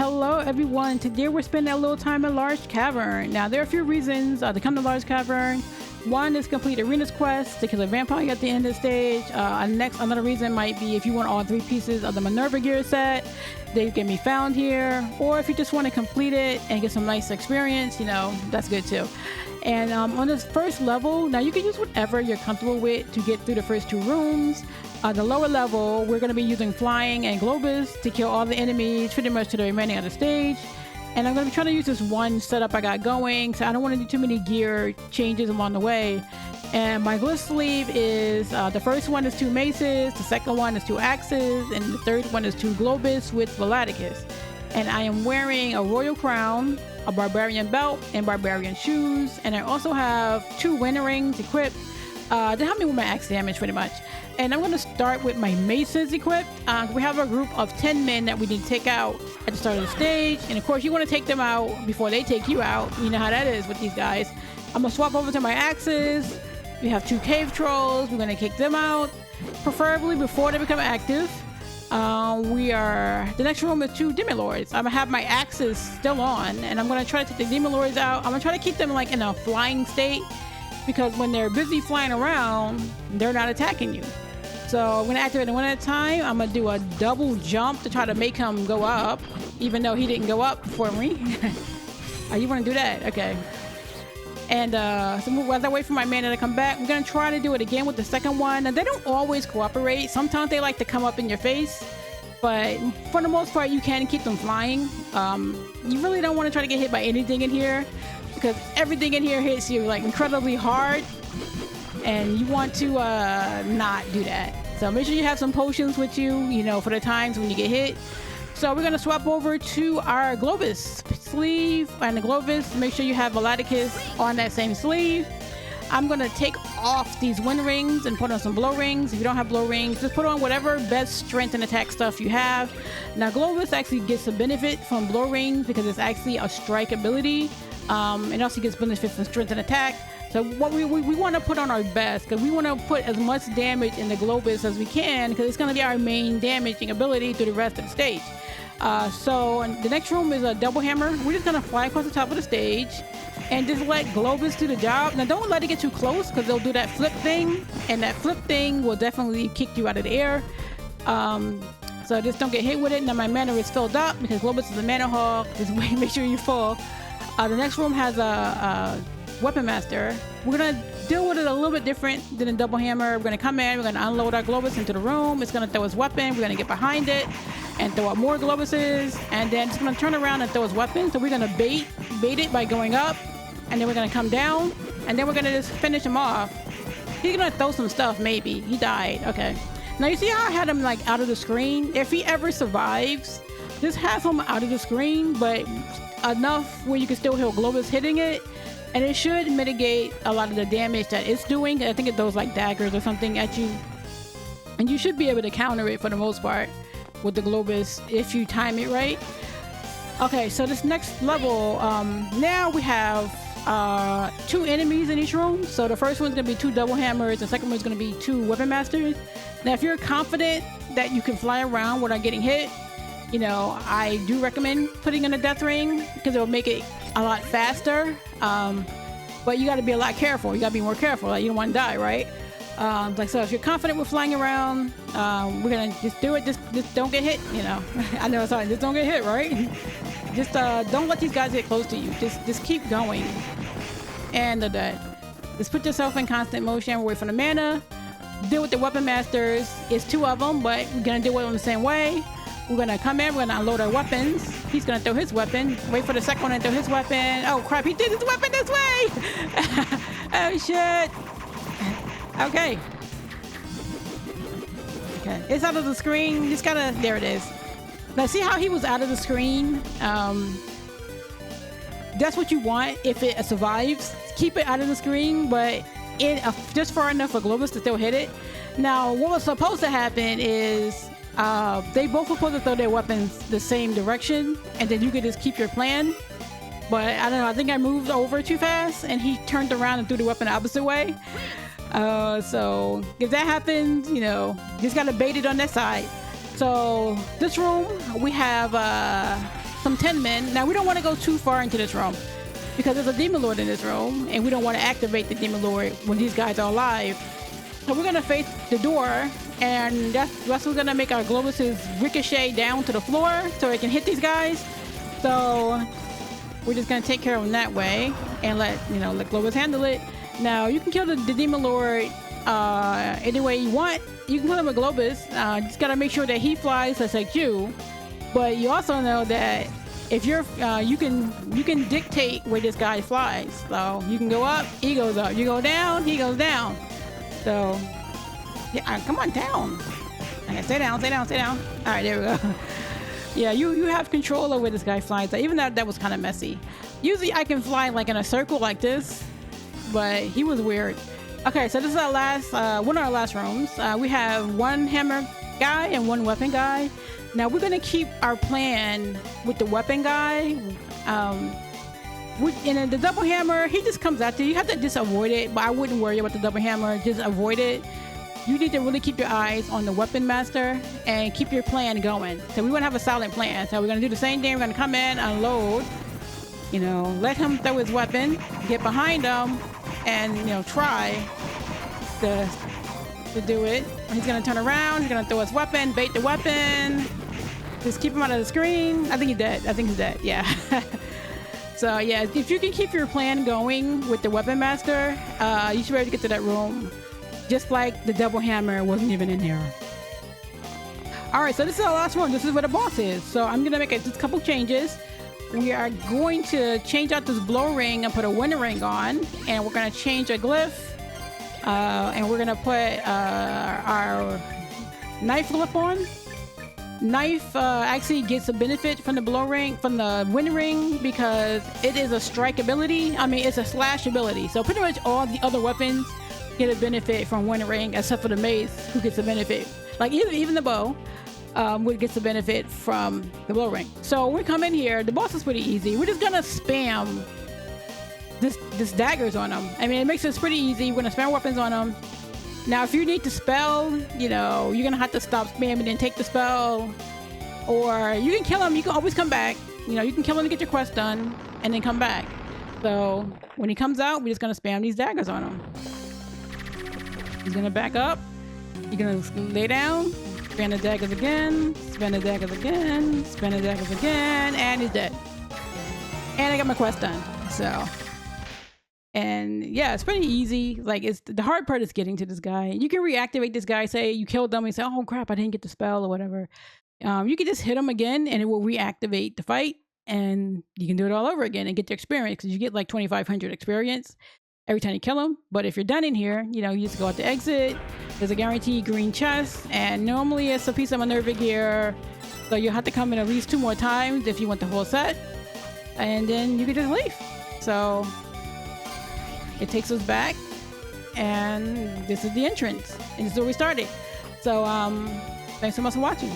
Hello everyone, today we're spending a little time in Large Cavern. Now there are a few reasons to come to Large Cavern. One is complete Arena's quest to kill a vampire at the end of the stage. Another reason might be if you want all 3 pieces of the Minerva gear set, they can be found here. Or if you just want to complete it and get some nice experience, you know, that's good too. And on this first level, now you can use whatever you're comfortable with to get through the first 2 rooms. The lower level, we're going to be using flying and Globus to kill all the enemies pretty much to the remaining of the stage. And I'm going to be trying to use this one setup I got going, so I don't want to do too many gear changes along the way. And my glove sleeve is, the first one is 2 maces, the second one is 2 axes, and the third one is 2 Globus with Veladicus. And I am wearing a royal crown, a barbarian belt, and barbarian shoes. And I also have 2 winter rings equipped to help me with my axe damage pretty much. And I'm going to start with my maces equipped. We have a group of 10 men that we need to take out at the start of the stage. And of course you want to take them out before they take you out. You know how that is with these guys. I'm going to swap over to my axes. We have 2 cave trolls. We're going to kick them out, preferably before they become active. The next room is 2 demon lords. I'm going to have my axes still on, and I'm going to try to take the demon lords out. I'm going to try to keep them like in a flying state, because when they're busy flying around, they're not attacking you. So I'm going to activate them one at a time. I'm going to do a double jump to try to make him go up, even though he didn't go up for me. Oh, you want to do that? Okay. And so as I wait for my mana to come back, I'm going to try to do it again with the second one. And they don't always cooperate. Sometimes they like to come up in your face. But for the most part, you can keep them flying. You really don't want to try to get hit by anything in here, because everything in here hits you like incredibly hard, and you want to not do that. So make sure you have some potions with you, you know, for the times when you get hit. So we're going to swap over to our Globus sleeve, and the Globus, make sure you have Veladicus on that same sleeve. I'm going to take off these wind rings and put on some blow rings. If you don't have blow rings, just put on whatever best strength and attack stuff you have. Now Globus actually gets a benefit from blow rings because it's actually a strike ability. And also gets benefits from strength and attack. So what we want to put on our best, because we want to put as much damage in the Globus as we can, because it's going to be our main damaging ability through the rest of the stage. So the next room is a double hammer. We're just going to fly across the top of the stage and just let Globus do the job. Now don't let it get too close, because they'll do that flip thing, and that flip thing will definitely kick you out of the air. So just don't get hit with it. Now my mana is filled up because Globus is a mana hog. Just make sure you're full. The next room has a weapon master. We're going to deal with it a little bit different than a double hammer. We're going to come in, we're going to unload our Globus into the room. It's going to throw his weapon. We're going to get behind it and throw out more Globuses, and then it's going to turn around and throw his weapon. So we're going to bait it by going up, and then we're going to come down, and then we're going to just finish him off. He's going to throw some stuff, maybe. He died. Okay. Now you see how I had him like out of the screen? If he ever survives, just have him out of the screen, but enough where you can still hear Globus hitting it, and it should mitigate a lot of the damage that it's doing. I think it throws like daggers or something at you, and you should be able to counter it for the most part with the Globus if you time it right. Okay, so this next level, now we have 2 enemies in each room. So the first one's gonna be 2 double hammers, the second one's gonna be 2 weapon masters. Now if you're confident that you can fly around without getting hit, you know, I do recommend putting in a death ring, because it'll make it a lot faster. But you got to be a lot careful. You got to be more careful. Like, you don't want to die, right? So if you're confident with flying around, we're gonna just do it. Just don't get hit. You know, I know it's hard. Just don't get hit, right? Just don't let these guys get close to you. Just keep going. And just put yourself in constant motion. Wait for the mana. Deal with the weapon masters. It's 2 of them, but we're gonna deal with them the same way. We're gonna come in, we're gonna unload our weapons. He's gonna throw his weapon. Wait for the second one to throw his weapon. Oh crap, he did his weapon this way! Oh shit! Okay. Okay, it's out of the screen. Just gotta, there it is. Now see how he was out of the screen? That's what you want if it survives. Keep it out of the screen, but just far enough for Globus to still hit it. Now what was supposed to happen is they both were supposed to throw their weapons the same direction, and then you could just keep your plan. But I don't know, I think I moved over too fast, and he turned around and threw the weapon the opposite way. So if that happens, you know, just gotta bait it on that side. So this room, we have some 10 men. Now we don't want to go too far into this room because there's a demon lord in this room, and we don't want to activate the demon lord when these guys are alive. So we're gonna face the door, and that's what's gonna make our globuses ricochet down to the floor so it can hit these guys. So we're just gonna take care of them that way and let Globus handle it. Now you can kill the demon lord any way you want. You can kill him with Globus. Just gotta make sure that he flies just like you. But you also know that if you're you can dictate where this guy flies. So you can go up, he goes up. You go down, he goes down. So yeah, come on down. Okay, stay down. All right, there we go. Yeah, you have control over this guy flying. So even that was kind of messy. Usually I can fly like in a circle like this, but he was weird. Okay, so this is our last one of our last rooms. We have one hammer guy and one weapon guy. Now we're gonna keep our plan with the weapon guy. In the double hammer, he just comes after you. You have to just avoid it, but I wouldn't worry about the double hammer. Just avoid it. You need to really keep your eyes on the weapon master and keep your plan going. So we want to have a solid plan. So we're going to do the same thing. We're going to come in, unload, let him throw his weapon, get behind him, and, try to do it. He's going to turn around. He's going to throw his weapon, bait the weapon. Just keep him out of the screen. I think he's dead. Yeah. So, yeah, if you can keep your plan going with the weapon master, you should be able to get to that room. Just like the double hammer wasn't even in here. All right, so this is our last room. This is where the boss is. So I'm gonna make just a couple changes. We are going to change out this blow ring and put a winter ring on, and we're gonna change a glyph, and we're gonna put our knife glyph on. Knife actually gets a benefit from the blow ring, from the wind ring, because it is a strike ability. I mean, it's a slash ability. So pretty much all the other weapons get a benefit from wind ring, except for the mace, who gets a benefit. Like even the bow gets a benefit from the blow ring. So we come in here. The boss is pretty easy. We're just gonna spam this daggers on them. I mean, it makes it pretty easy. We're gonna spam weapons on them. Now, if you need to spell, you're gonna have to stop spamming and take the spell, or you can kill him. You can always come back. You can kill him to get your quest done, and then come back. So when he comes out, we're just gonna spam these daggers on him. He's gonna back up. You're gonna lay down, spam the daggers again, spam the daggers again, spam the daggers again, and he's dead. And I got my quest done. So. And yeah, it's pretty easy. Like, it's the hard part is getting to this guy. You can reactivate this guy. Say you killed them and say, oh crap, I didn't get the spell or whatever. You can just hit him again and it will reactivate the fight, and you can do it all over again and get the experience, because you get like 2,500 experience every time you kill him. But if you're done in here, you just go out the exit. There's a guaranteed green chest, and normally it's a piece of Minerva gear. So you'll have to come in at least 2 more times if you want the whole set, and then you can just leave. So it takes us back, and this is the entrance, and this is where we started. So thanks so much for watching.